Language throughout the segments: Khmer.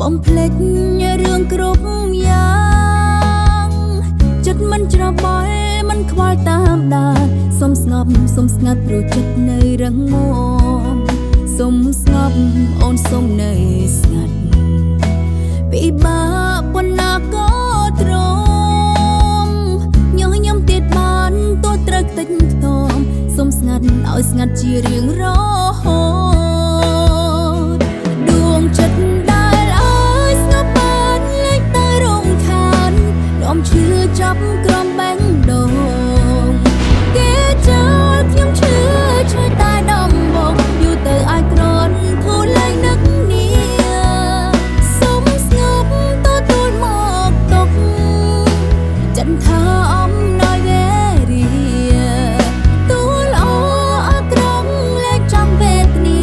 បំភ្លេចរឿងគ្រប់យ៉ាងចិត្តមិនច្របល់មិនខ្វល់តាមដានសុំស្ងប់សុំស្ងាត់ព្រោះចិត្តនៅរឹងមាំសុំស្ងប់អូនសុំនៅស្ងាត់ពិបាកប៉ុណ្ណាក៏ទ្រាំញញឹមទៀតបានទោះត្រូវខ្ទេចខ្ទាំសុំស្ងាត់ឲ្យស្ងាត់ជារៀងរហូតដួងចិត្តដែលឲ្យស្ងប់បានលេចទៅរំខានដមឈឺចាប់ក្រំបែងដងគេចោលខ្ញុំឈឺឆ្លើយតែដំបងយូរទៅអាចក្រនធូរលែងនឹកនេះសុំស្ងប់ទទួលមកទុកចិនថាអំណោយវេរីទួលអអក្រងលែងចាំវេទនី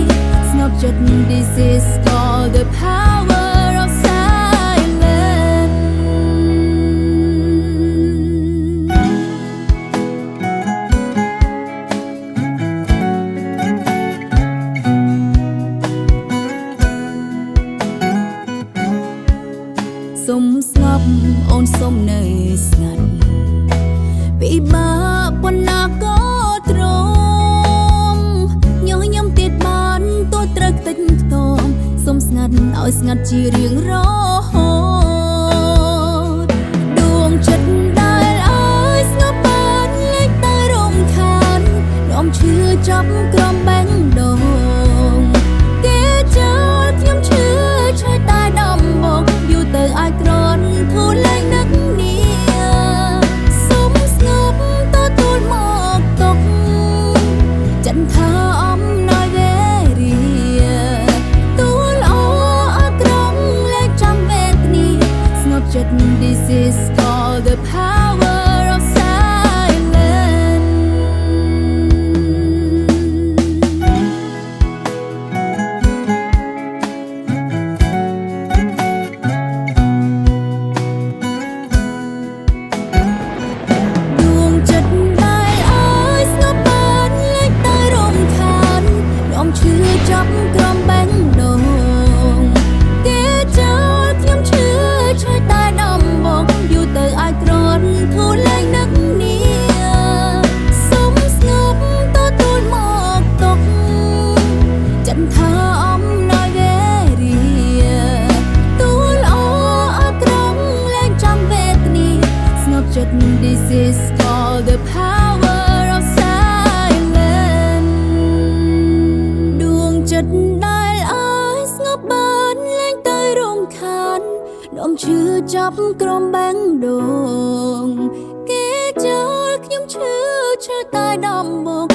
ស្ងប់ចិត្ត This is called the power of silence សុំស្ងប់អូនសុំនៅស្ងាត់ពិបាកប៉ុណ្ណាក៏ទ្រាំញញឹមទៀតបានទោះត្រូវខ្ទេចខ្ទាំសុំស្ងាត់ឲ្យស្ងាត់ជារៀងរហូតដួងចិត្តដែលឲ្យស្ងប់បានលេចទៅរំខានដមឈឺចាប់ក្រំបែងដងគេចោលខ្ញុំឈឺឆ្លើយតែដំបងយូរទៅអាចក្រនធូរលែងនឹកនេះសុំស្ងប់ទទួលមកទុកចិនថាអំណោយវេរីទួលអអក្រងលែងចាំវេទនីស្ងប់ចិត្ត This is called the power of silence ដួងចិត្តដែលឲ្យស្ងប់បានលេចទៅរំខានដមឈឺចាប់ក្រំបែងដងគេចោលខ្ញុំឈឺឆ្លើយតែដំបងយូរទៅអាចក្រនធូរលែងនឹកនេះសុំស្ងប់ទទួលមកទុកចិនថាអំណោយវេរីទួលអអក្រងលែងចាំវេទនីស្ងប់ចិត្ត This is called the power of silence ដួងចិត្តដែលឲ្យស្ងប់បានលែងទៅរំខានដមឈឺចាប់ក្រំបែងដងគេចោលខ្ញុំឈឺឆ្លើយតែដំបង